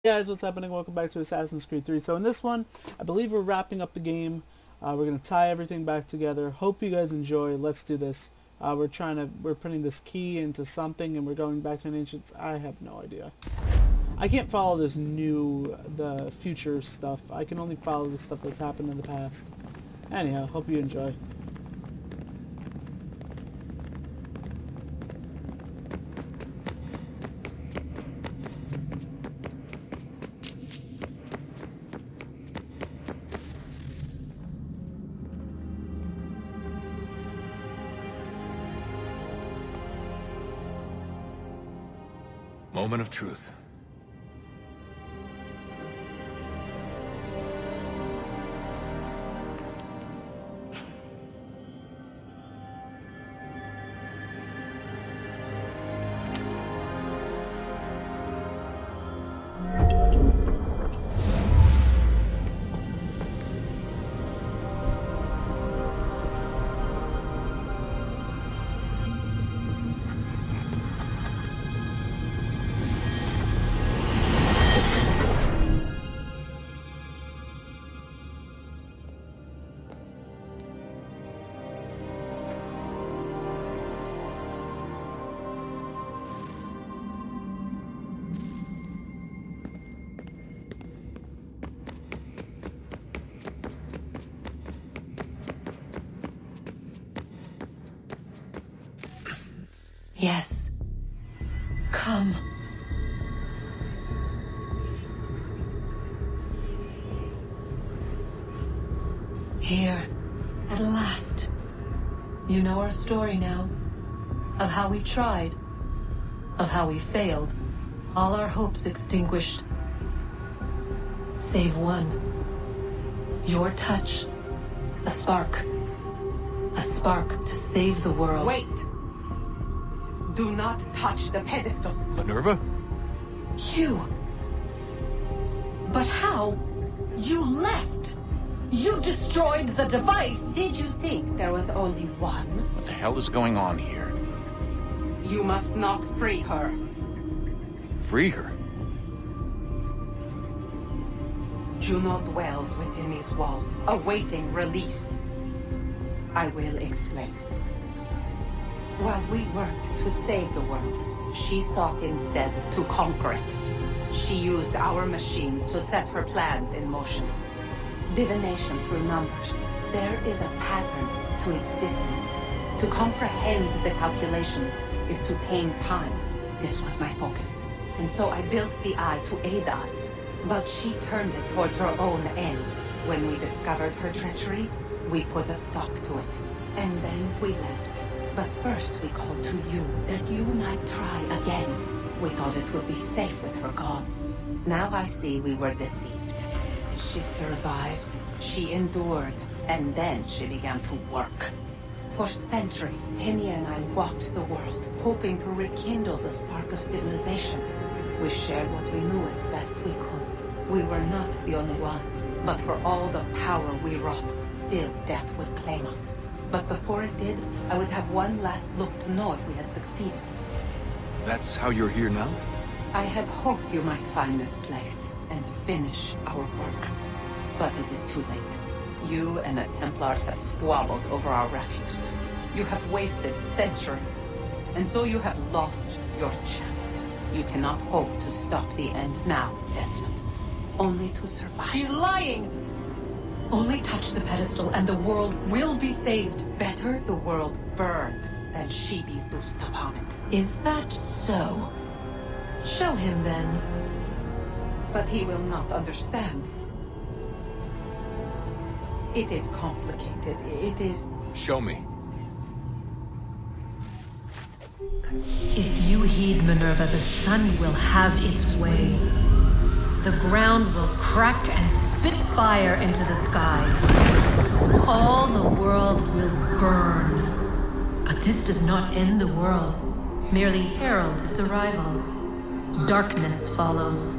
Hey guys, what's happening? Welcome back to Assassin's Creed 3. So in this one, I believe we're wrapping up the game. We're going to tie everything back together. Hope you guys enjoy. Let's do this. We're putting this key into something and we're going back to an ancient... I have no idea. I can't follow the future stuff. I can only follow the stuff that's happened in the past. Anyhow, hope you enjoy. Moment of truth. Yes. Come. Here, at last. You know our story now. Of how we tried. Of how we failed. All our hopes extinguished. Save one. Your touch. A spark. A spark to save the world. Wait! Do not touch the pedestal. Minerva? You. But how? You left. You destroyed the device. Did you think there was only one? What the hell is going on here? You must not free her. Free her? Juno dwells within these walls, awaiting release. I will explain. While we worked to save the world, she sought instead to conquer it. She used our machine to set her plans in motion. Divination through numbers. There is a pattern to existence. To comprehend the calculations is to tame time. This was my focus. And so I built the eye to aid us. But she turned it towards her own ends. When we discovered her treachery, we put a stop to it. And then we left. But first we called to you, that you might try again. We thought it would be safe with her gone. Now I see we were deceived. She survived, she endured, and then she began to work. For centuries, Tinia and I walked the world, hoping to rekindle the spark of civilization. We shared what we knew as best we could. We were not the only ones, but for all the power we wrought, still death would claim us. But before it did, I would have one last look to know if we had succeeded. That's how you're here now? I had hoped you might find this place and finish our work. But it is too late. You and the Templars have squabbled over our refuse. You have wasted centuries, and so you have lost your chance. You cannot hope to stop the end now, Desmond. Only to survive. She's lying! Only touch the pedestal and the world will be saved. Better the world burn than she be loosed upon it. Is that so? Show him then. But he will not understand. It is complicated. It is... Show me. If you heed Minerva, the sun will have its way. The ground will crack and spit fire into the skies. All the world will burn. But this does not end the world, merely heralds its arrival. Darkness follows.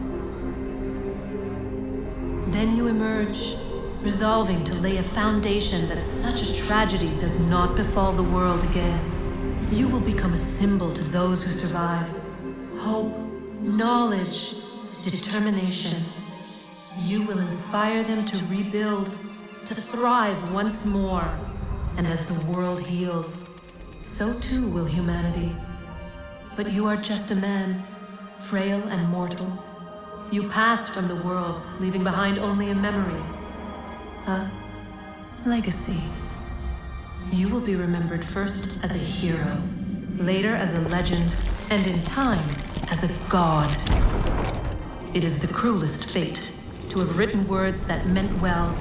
Then you emerge, resolving to lay a foundation that such a tragedy does not befall the world again. You will become a symbol to those who survive. Hope, knowledge, determination. You will inspire them to rebuild, to thrive once more. And as the world heals, so too will humanity. But you are just a man, frail and mortal. You pass from the world, leaving behind only a memory. A legacy. You will be remembered first as a hero, later as a legend, and in time, as a god. It is the cruelest fate to have written words that meant well,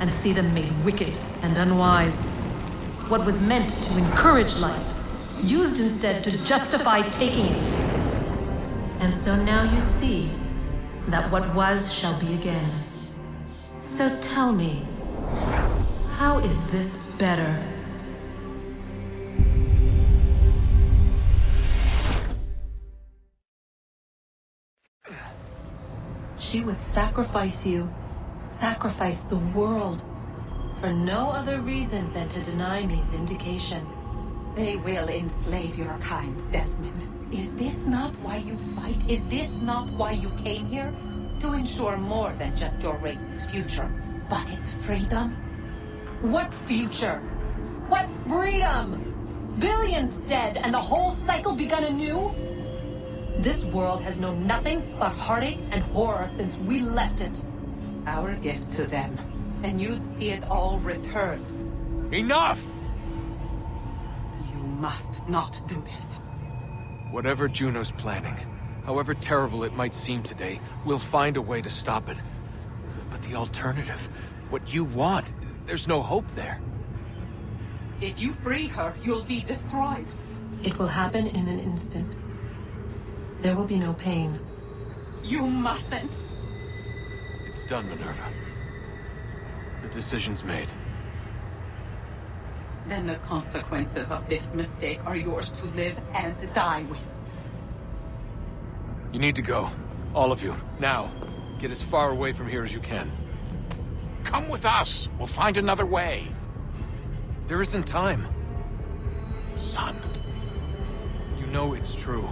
and see them made wicked and unwise. What was meant to encourage life, used instead to justify taking it. And so now you see that what was shall be again. So tell me, how is this better? She would sacrifice you, sacrifice the world, for no other reason than to deny me vindication. They will enslave your kind, Desmond. Is this not why you fight? Is this not why you came here? To ensure more than just your race's future, but its freedom? What future? What freedom? Billions dead and the whole cycle begun anew? This world has known nothing but heartache and horror since we left it. Our gift to them, and you'd see it all returned. Enough! You must not do this. Whatever Juno's planning, however terrible it might seem today, we'll find a way to stop it. But the alternative, what you want, there's no hope there. If you free her, you'll be destroyed. It will happen in an instant. There will be no pain. You mustn't. It's done, Minerva. The decision's made. Then the consequences of this mistake are yours to live and die with. You need to go. All of you. Now. Get as far away from here as you can. Come with us. We'll find another way. There isn't time. Son. You know it's true.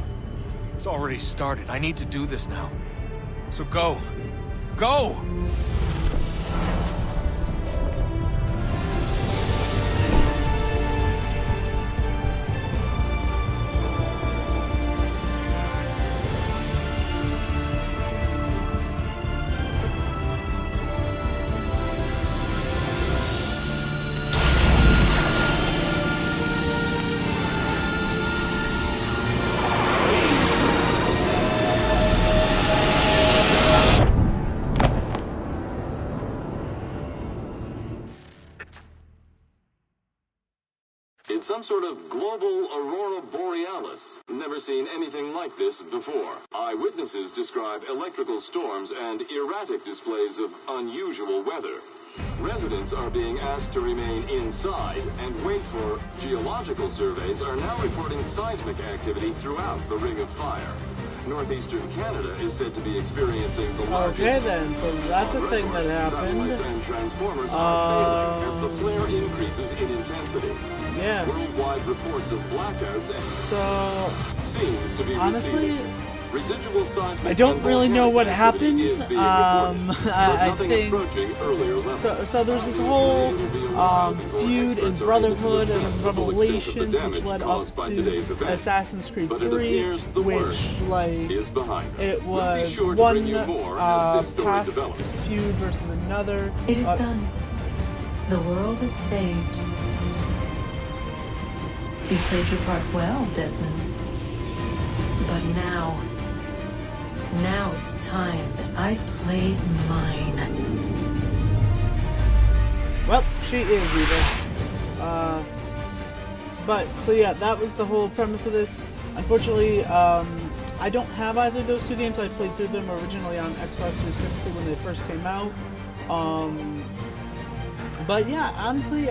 It's already started. I need to do this now. So go. Go! It's some sort of global aurora borealis. Never seen anything like this before. Eyewitnesses describe electrical storms and erratic displays of unusual weather. Residents are being asked to remain inside and wait for geological surveys are now reporting seismic activity throughout the Ring of Fire. Northeastern Canada is said to be experiencing the largest... Okay then, so that's a thing that happened. And transformers are failing as the flare increases in intensity. Yeah. Worldwide reports of blackouts and So, seems to be honestly, residual seismic I don't really know what activity happened. is being reported, I but nothing think approaching earlier levels. so. There's this whole feud in Brotherhood and Revelations, which led up to Assassin's Creed 3, which like it was one past feud versus another. It is done. The world is saved. You played your part well, Desmond. But now it's time that I played mine. Well, she is evil. But, so yeah, that was the whole premise of this. Unfortunately, I don't have either of those two games. I played through them originally on Xbox 360 when they first came out. But yeah, honestly,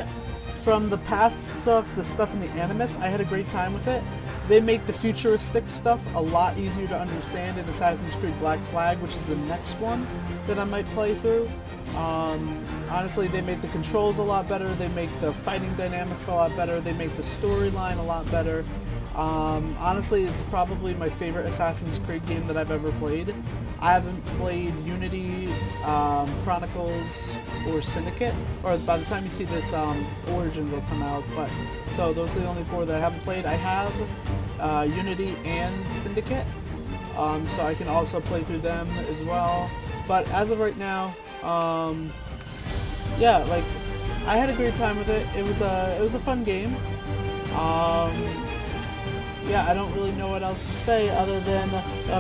from the past stuff, the stuff in the Animus, I had a great time with it. They make the futuristic stuff a lot easier to understand in Assassin's Creed Black Flag, which is the next one that I might play through. Honestly, they make the controls a lot better, they make the fighting dynamics a lot better, they make the storyline a lot better. Honestly, it's probably my favorite Assassin's Creed game that I've ever played. I haven't played Unity, Chronicles, or Syndicate, or by the time you see this, Origins will come out, but, so those are the only 4 that I haven't played. I have Unity and Syndicate, so I can also play through them as well, but as of right now, yeah, like, I had a great time with it. It was a fun game. Yeah, I don't really know what else to say other than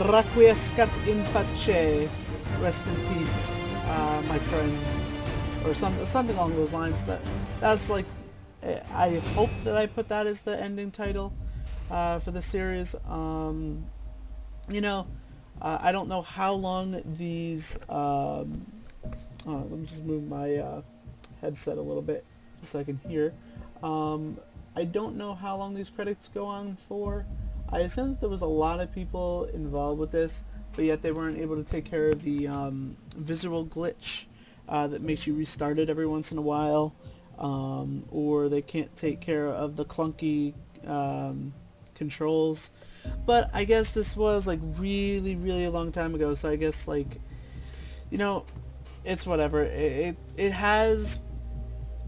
Requiescat in pace, rest in peace, my friend, or something along those lines. That's like, I hope that I put that as the ending title for the series. You know, I don't know how long these. Let me just move my headset a little bit so I can hear. I don't know how long these credits go on for. I assume that there was a lot of people involved with this, but yet they weren't able to take care of the visual glitch that makes you restart it every once in a while, or they can't take care of the clunky controls. But I guess this was like really a long time ago, so I guess, like, you know, it's whatever. It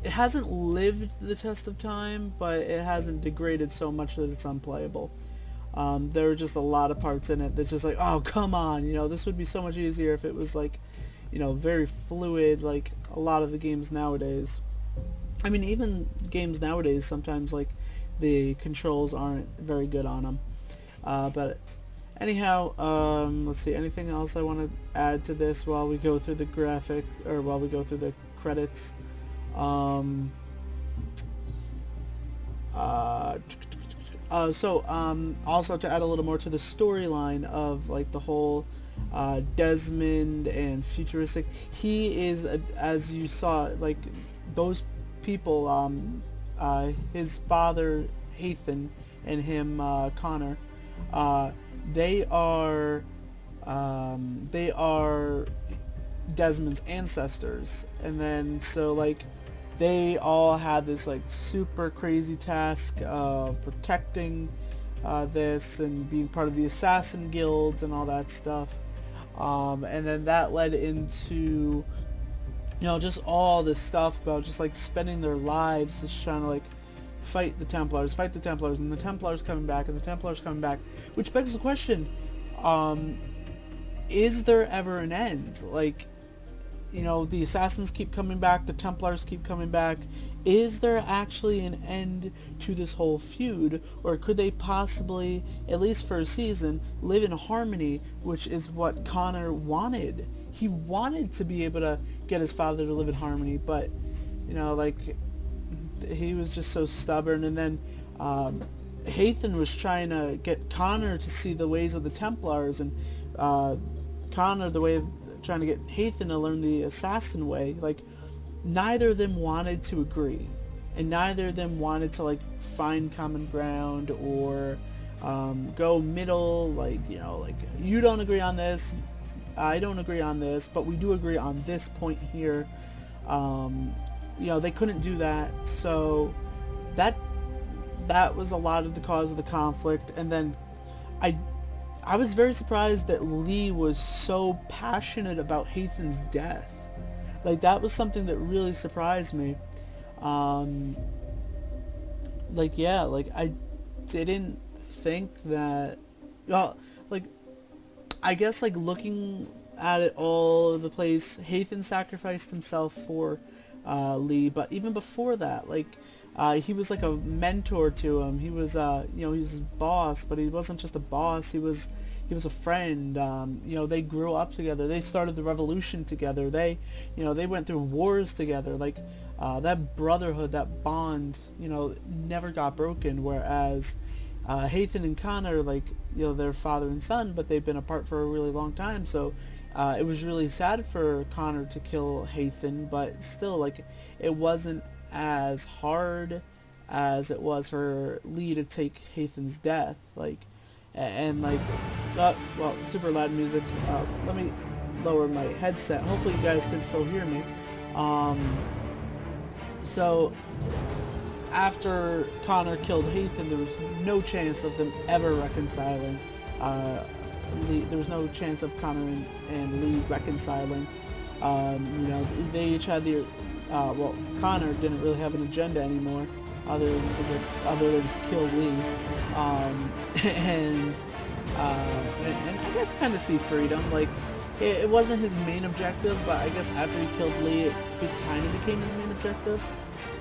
hasn't lived the test of time, but it hasn't degraded so much that it's unplayable. There are just a lot of parts in it that's just like, oh, come on, you know, this would be so much easier if it was, like, you know, very fluid, like a lot of the games nowadays. I mean, even games nowadays, sometimes, like, the controls aren't very good on them. But anyhow, let's see, anything else I want to add to this while we go through the graphic, or while we go through the credits? Also to add a little more to the storyline of, like, the whole Desmond and futuristic, he is, as you saw, like, those people, his father Hathan and him, Connor, they are Desmond's ancestors, and then so, like, they all had this, like, super crazy task of protecting this and being part of the assassin guilds and all that stuff, and then that led into, you know, just all this stuff about just, like, spending their lives just trying to, like, fight the Templars, and the Templars coming back, and the Templars coming back, which begs the question, is there ever an end? Like, you know, the assassins keep coming back, the Templars keep coming back. Is there actually an end to this whole feud, or could they possibly, at least for a season, live in harmony, which is what Connor wanted? He wanted to be able to get his father to live in harmony, but, you know, like, he was just so stubborn. And then Hathan was trying to get Connor to see the ways of the Templars, and Connor the way of trying to get Hathan to learn the assassin way. Like, neither of them wanted to agree, and neither of them wanted to, like, find common ground or go middle, like, you know, like, you don't agree on this, I don't agree on this, but we do agree on this point here. You know, they couldn't do that, so that was a lot of the cause of the conflict. And then I was very surprised that Lee was so passionate about Hathan's death. Like, that was something that really surprised me. Like, yeah, like, I didn't think that, well, like, I guess, like, looking at it all over the place, Hathan sacrificed himself for Lee, but even before that, like, he was like a mentor to him. He was, you know, he was his boss, but he wasn't just a boss. He was a friend. You know, they grew up together. They started the revolution together. They, you know, they went through wars together. Like, that brotherhood, that bond, you know, never got broken. Whereas Hathan and Connor, like, you know, they're father and son, but they've been apart for a really long time. So it was really sad for Connor to kill Hathan, but still, like, it wasn't as hard as it was for Lee to take Hathan's death. Like, and like, well, super loud music. Let me lower my headset. Hopefully you guys can still hear me. So after Connor killed Haytham, there was no chance of them ever reconciling. There was no chance of Connor and Lee reconciling. You know, they each had the well, Connor didn't really have an agenda anymore, other than to kill Lee, and I guess kind of see freedom. Like, it wasn't his main objective, but I guess after he killed Lee, it kind of became his main objective.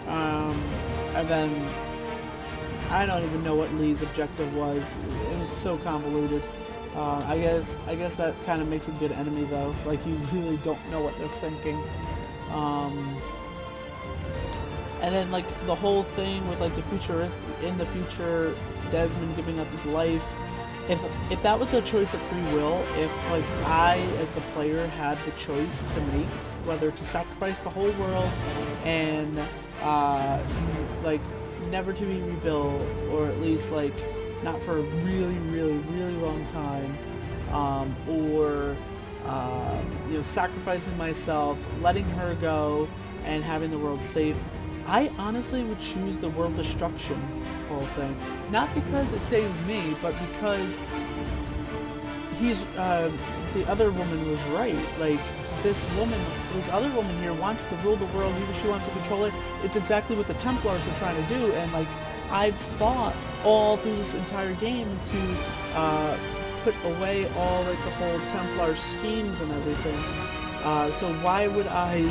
And then I don't even know what Lee's objective was. It was so convoluted. I guess that kind of makes a good enemy, though. Like, you really don't know what they're thinking. And then, like, the whole thing with, like, in the future, Desmond giving up his life. If that was a choice of free will, if, like, I, as the player, had the choice to make, whether to sacrifice the whole world and, like, never to be rebuilt, or at least, like, not for a really, really, really long time, or, you know, sacrificing myself, letting her go, and having the world safe, I honestly would choose the world destruction whole thing. Not because it saves me, but because the other woman was right. Like, this other woman here wants to rule the world, even she wants to control it. It's exactly what the Templars were trying to do, and, like, I've fought all through this entire game to put away all, like, the whole Templar schemes and everything. So why would I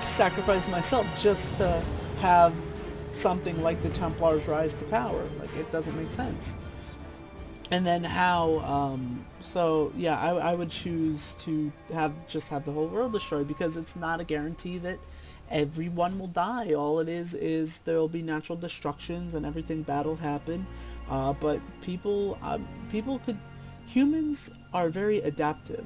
sacrifice myself just to have something like the Templars rise to power? Like, it doesn't make sense. And then how, so yeah, I would choose to just have the whole world destroyed, because it's not a guarantee that everyone will die. All it is there will be natural destructions and everything bad will happen. But humans are very adaptive.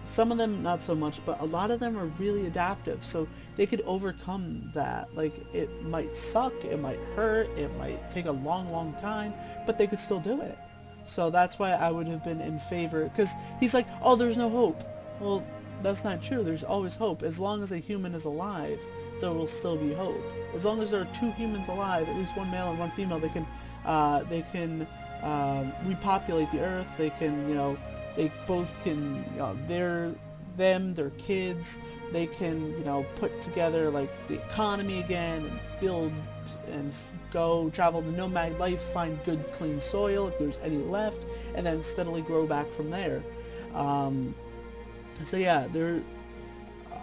Some of them not so much, but a lot of them are really adaptive, so they could overcome that. Like, it might suck, it might hurt, it might take a long, long time, but they could still do it. So that's why I would have been in favor, because he's like, oh, there's no hope. Well, that's not true. There's always hope. As long as a human is alive, there will still be hope. As long as there are two humans alive, at least one male and one female, they can repopulate the earth. They can, you know, they both can, you know, their kids, they can, you know, put together, like, the economy again, and build and travel the nomad life, find good, clean soil, if there's any left, and then steadily grow back from there. So yeah,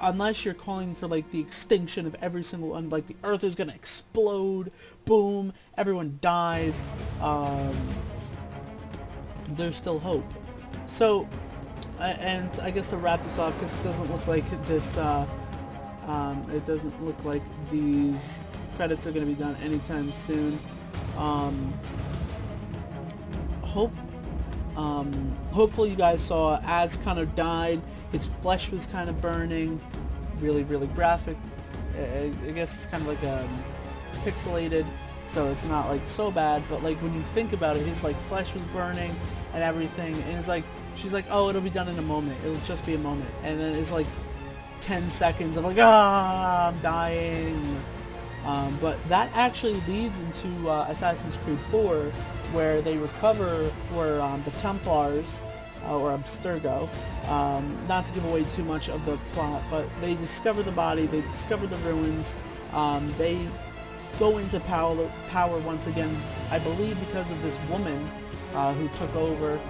unless you're calling for, like, the extinction of every single one, like, the earth is gonna explode, boom, everyone dies, there's still hope. So, and I guess to wrap this off, because it doesn't look like this, it doesn't look like these credits are going to be done anytime soon. Hopefully you guys saw as Connor died, his flesh was kind of burning, really, really graphic. I guess it's kind of like pixelated, so it's not, like, so bad, but, like, when you think about it, his, like, flesh was burning and everything, and it's like, she's like, oh, it'll be done in a moment, it'll just be a moment, and then it's like 10 seconds of, like, I'm dying. But that actually leads into Assassin's Creed 4, where they recover the Templars, or Abstergo, not to give away too much of the plot, but they discover the body, they discover the ruins, they go into power once again, I believe because of this woman who took over.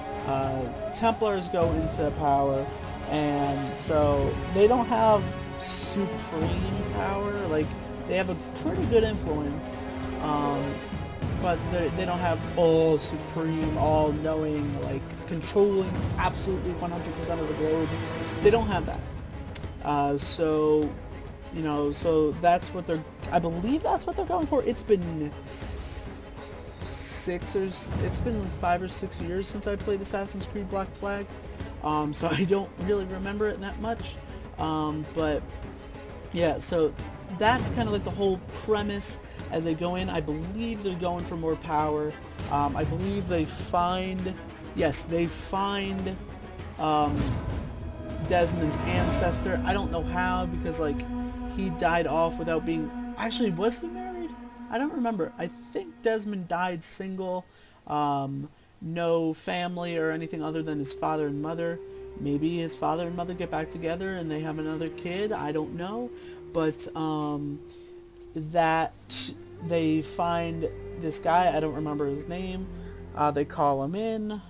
Templars go into power, and so they don't have supreme power. Like, they have a pretty good influence, but they don't have all supreme, all-knowing, like, controlling absolutely 100% of the globe. They don't have that. So, you know, so that's what I believe that's what they're going for. It's been 5 or 6 years since I played Assassin's Creed Black Flag, so I don't really remember it that much, but yeah, so that's kind of like the whole premise as they go in. I believe they're going for more power. I believe they find Desmond's ancestor. I don't know how, because, like, he died off without being, actually, was he married? I don't remember. I think Desmond died single, no family or anything other than his father and mother. Maybe his father and mother get back together and they have another kid. I don't know. But that they find this guy, I don't remember his name. They call him in.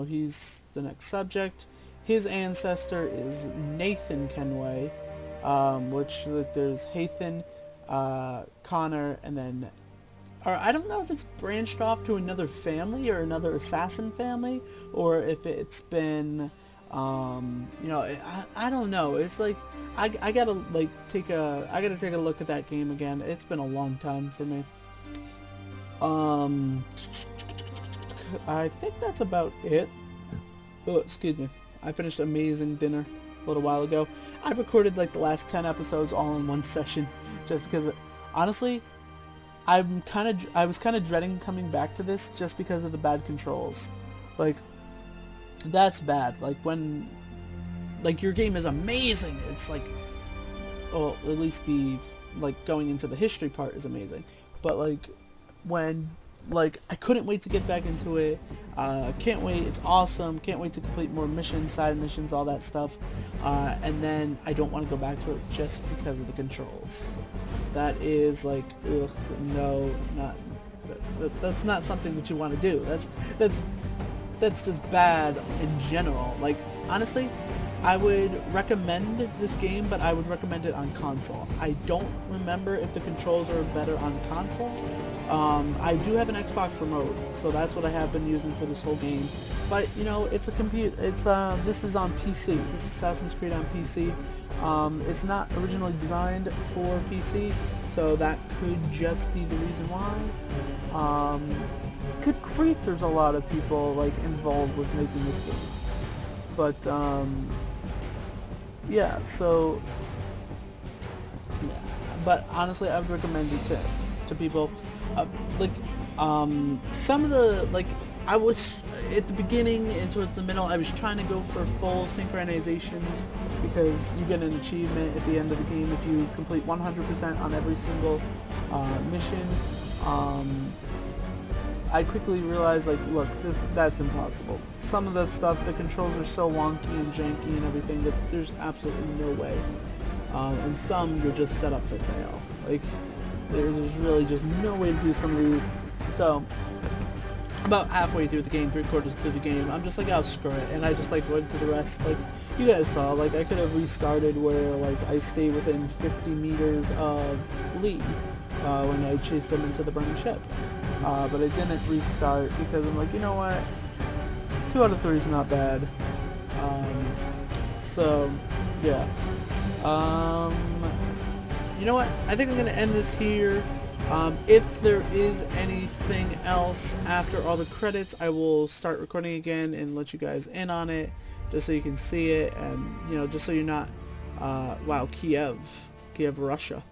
He's the next subject. His ancestor is Nathan Kenway, which there's Hathan, Connor, and then, or I don't know if it's branched off to another family or another assassin family, or if it's been, I don't know. It's like I gotta take a look at that game again. It's been a long time for me. I think that's about it. Oh, excuse me. I finished amazing dinner a little while ago. I've recorded like the last 10 episodes all in one session, just because, honestly, I was kind of dreading coming back to this just because of the bad controls. Like, that's bad. Like when, like, your game is amazing. It's like, well, at least the, like, going into the history part is amazing. But like, when, like, I couldn't wait to get back into it. Can't wait. It's awesome. Can't wait to complete more missions, side missions, all that stuff. And then I don't want to go back to it just because of the controls. That is like, ugh, no, not. That's not something that you want to do. That's just bad in general. Like, honestly, I would recommend this game, but I would recommend it on console. I don't remember if the controls are better on console. I do have an Xbox remote, so that's what I have been using for this whole game. But, you know, it's a this is on PC. This is Assassin's Creed on PC. It's not originally designed for PC, so that could just be the reason why. Good grief, there's a lot of people, like, involved with making this game. But, yeah, so, yeah. But honestly, I would recommend it to people. Some of the, like, I was, at the beginning and towards the middle, I was trying to go for full synchronizations, because you get an achievement at the end of the game if you complete 100% on every single mission. I quickly realized, like, look, that's impossible. Some of that stuff, the controls are so wonky and janky and everything that there's absolutely no way. And some, you're just set up to fail. Like, there's really just no way to do some of these. So, about halfway through the game, 3/4 through the game, I'm just like, oh, screw it. And I just, like, went through the rest. Like, you guys saw, like, I could have restarted where, like, I stay within 50 meters of Lee when I chased him into the burning ship. But I didn't restart because I'm like, you know what? 2 out of 3 is not bad. So, yeah. You know what? I think I'm going to end this here. If there is anything else after all the credits, I will start recording again and let you guys in on it, just so you can see it, and, you know, just so you're not, wow, Kiev, Russia,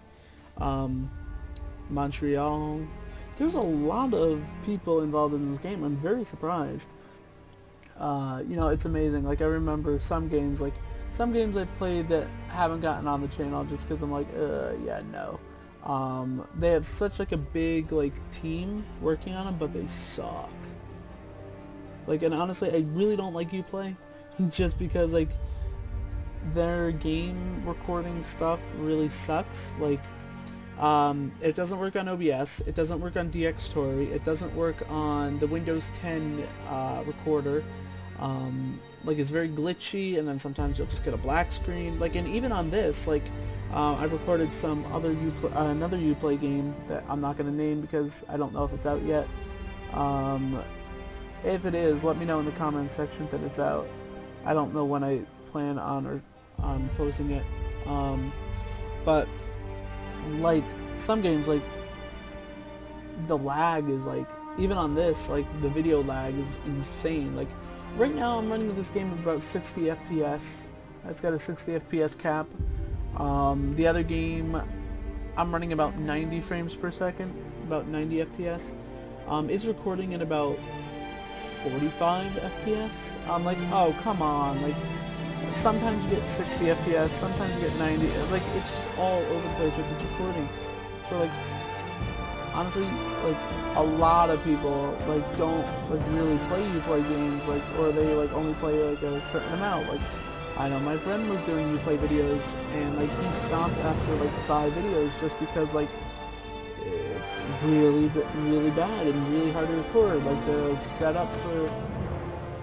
Montreal. There's a lot of people involved in this game. I'm very surprised. You know, it's amazing. Like, I remember some games I've played that haven't gotten on the channel just because I'm like, yeah, no. They have such, like, a big, like, team working on them, but they suck. Like, and honestly, I really don't like Uplay, just because, like, their game recording stuff really sucks. Like, it doesn't work on OBS, it doesn't work on DxTory, it doesn't work on the Windows 10 recorder. Like, it's very glitchy, and then sometimes you'll just get a black screen. Like, and even on this, like, I've recorded some other another Uplay game that I'm not going to name because I don't know if it's out yet. If it is, let me know in the comments section that it's out. I don't know when I plan on posting it. But, like, some games, like, the lag is, like, even on this, like, the video lag is insane. Like, right now I'm running this game at about 60 FPS. It's got a 60 FPS cap. The other game, I'm running about 90 frames per second, about 90 FPS. It's recording at about 45 FPS. I'm like, oh, come on. Like, sometimes you get 60 FPS, sometimes you get 90. Like, it's just all over the place with its recording. So, like, honestly, like, a lot of people, like, don't, like, really play Uplay games, like, or they, like, only play, like, a certain amount. Like, I know my friend was doing Uplay videos, and, like, he stopped after, like, 5 videos just because, like, it's really bad and really hard to record. Like, the setup for,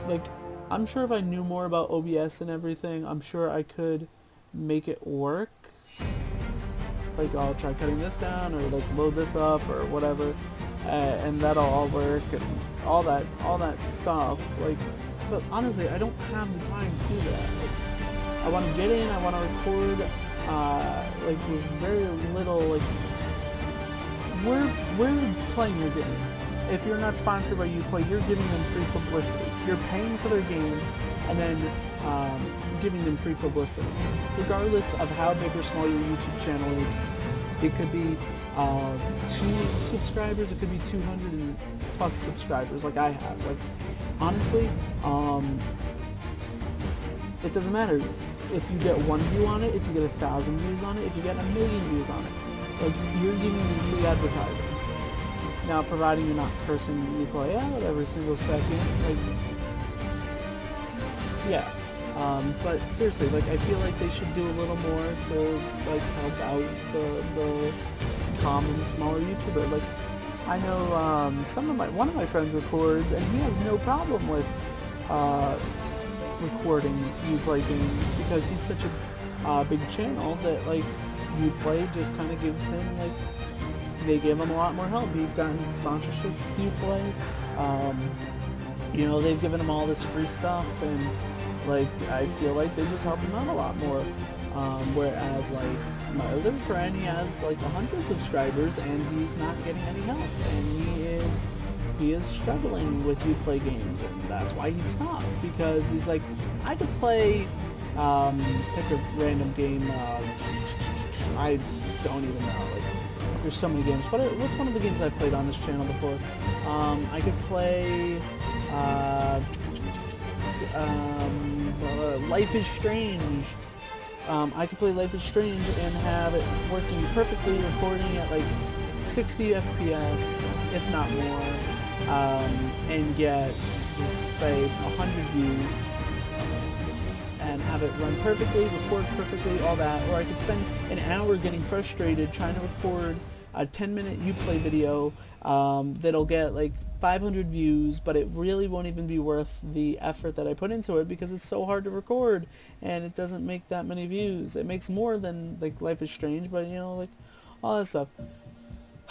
like, I'm sure if I knew more about OBS and everything, I'm sure I could make it work. Like, I'll try cutting this down, or like load this up, or whatever, and that'll all work, and all that stuff. Like, but honestly, I don't have the time to do that. Like, I want to get in, I want to record, like, with very little, like, we're playing your game. If you're not sponsored by Uplay, you're giving them free publicity. You're paying for their game, and then giving them free publicity. Regardless of how big or small your YouTube channel is, it could be 2 subscribers, it could be 200 and plus subscribers like I have. Like, honestly, it doesn't matter if you get 1 view on it, if you get 1,000 views on it, if you get 1 million views on it. Like, you're giving them free advertising. Now, providing you're not cursing Uplay out every single second, like, yeah. But seriously, like, I feel like they should do a little more to, like, help out the common, smaller YouTuber. Like, I know, one of my friends records, and he has no problem with, recording Uplay games, because he's such a, big channel that, like, Uplay just kind of gives him, like, they give him a lot more help. He's gotten sponsorships with Uplay. You know, they've given him all this free stuff, and, like, I feel like they just help him out a lot more. Whereas, like, my other friend, he has, like, 100 subscribers, and he's not getting any help, and he is struggling with Uplay games, and that's why he stopped, because he's like, I could play, pick a random game, I don't even know, like, there's so many games. What's one of the games I played on this channel before? I could play, Life is Strange. I could play Life is Strange and have it working perfectly, recording at like 60 FPS, if not more, and get, say, 100 views, and have it run perfectly, record perfectly, all that. Or I could spend an hour getting frustrated trying to record a 10-minute Uplay video that'll get like 500 views, but it really won't even be worth the effort that I put into it, because it's so hard to record and it doesn't make that many views. It makes more than, like, Life is Strange, but, you know, like, all that stuff.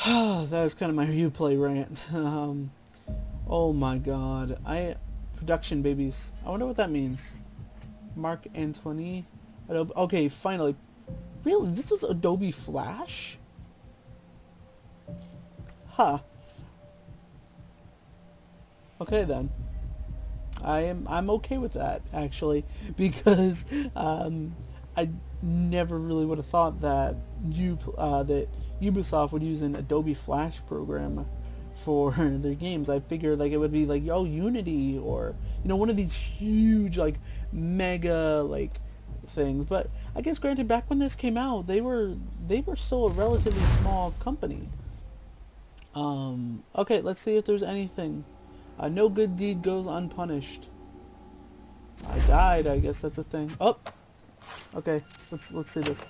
That was kind of my Uplay rant. Oh my god. Production babies. I wonder what that means. Mark Antoine. Adobe. Okay, finally. Really? This was Adobe Flash? Huh. Okay then. I'm okay with that, actually, because I never really would have thought that that Ubisoft would use an Adobe Flash program for their games. I figured, like, it would be like, Unity, or, you know, one of these huge, like, mega, like, things. But I guess, granted, back when this came out, they were still a relatively small company. Okay, let's see if there's anything. No good deed goes unpunished. I died, I guess that's a thing. Oh! Okay, let's see this.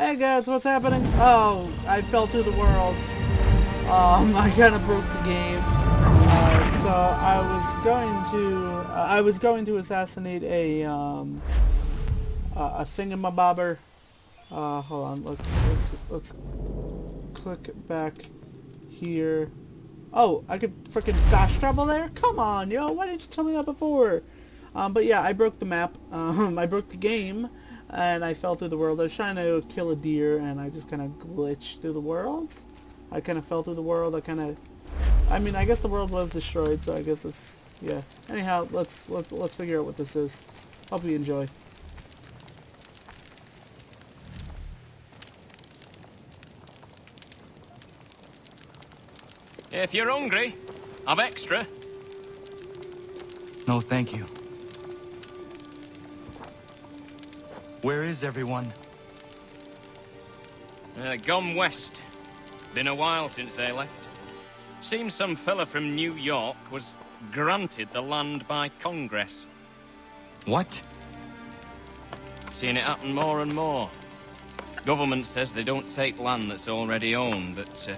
Hey guys, what's happening? Oh, I fell through the world. I kind of broke the game. So I was going to assassinate a thingamabobber. Hold on, let's click back here. Oh, I could freaking fast travel there? Come on, yo, why didn't you tell me that before? But yeah, I broke the map. I broke the game. And I fell through the world. I was trying to kill a deer, and I just kind of glitched through the world. I kind of fell through the world. I mean, I guess the world was destroyed, so I guess it's, yeah. Anyhow, let's figure out what this is. Hope you enjoy. If you're hungry, I've extra. No, thank you. Where is everyone? Gone west. Been a while since they left. Seems some fella from New York was granted the land by Congress. What? Seen it happen more and more. Government says they don't take land that's already owned, but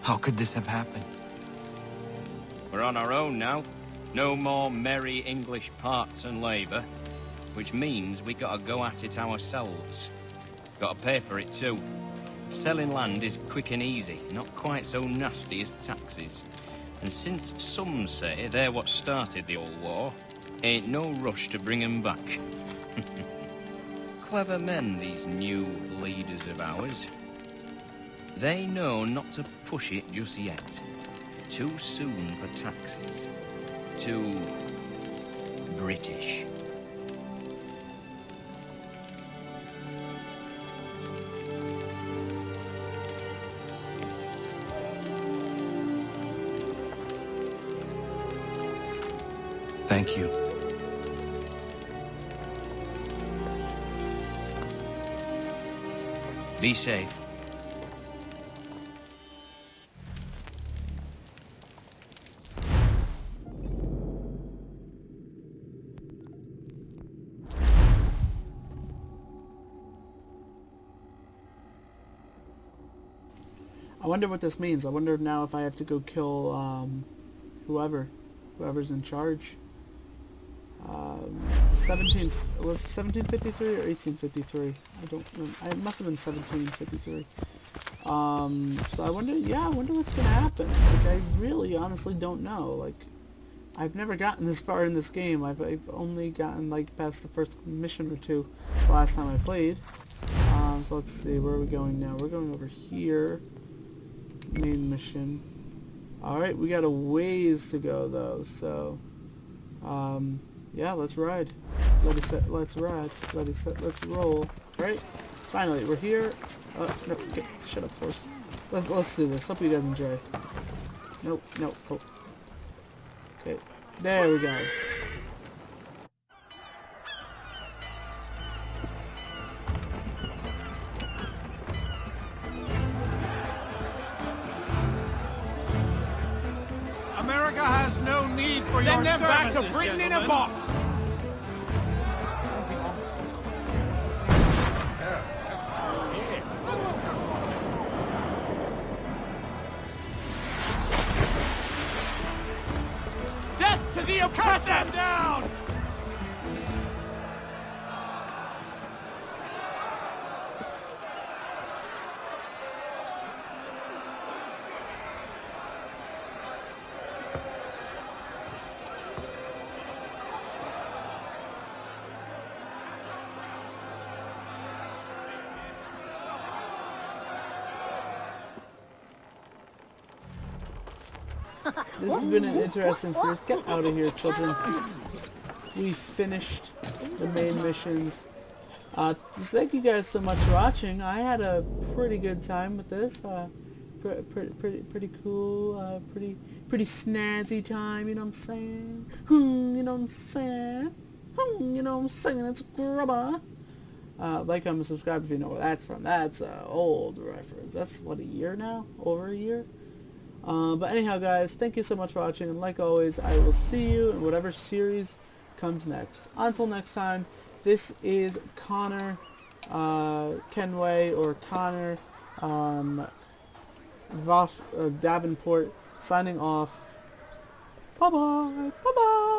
How could this have happened? we're on our own now. No more merry English parts and labour, which means we gotta go at it ourselves. Gotta pay for it too. Selling land is quick and easy, not quite so nasty as taxes. And since some say they're what started the old war, ain't no rush to bring 'em back. Clever men, these new leaders of ours. They know not to push it just yet. Too soon for taxes. Too British. Thank you. Be safe. I wonder what this means. I wonder now if I have to go kill whoever's in charge. 1753 or 1853? I don't know. It must have been 1753. So I wonder what's gonna happen. Like, I really honestly don't know. Like, I've never gotten this far in this game. I've only gotten like past the first mission or two the last time I played. So let's see, where are we going now? We're going over here. Main mission. Alright, we got a ways to go though, so yeah, let's ride. Let's ride. Let's roll. Right? Finally, we're here. No, shut up, horse. Let's do this. Hope you guys enjoy. Nope, go. Okay, there we go. America has no need for your services. Send them back to Britain in a box. Death to the oppressor! Cut them down! This has been an interesting series. Get out of here, children. We finished the main missions. Thank you guys so much for watching. I had a pretty good time with this. Pretty cool. Pretty snazzy time. You know what I'm saying? You know what I'm saying? You know what I'm saying? It's grubber. Like, comment, and subscribe if you know where that's from. That's an old reference. That's, what, a year now? Over a year? But anyhow, guys, thank you so much for watching, and like always, I will see you in whatever series comes next. Until next time, this is Connor Kenway, or Connor Davenport, signing off. Bye-bye. Bye-bye.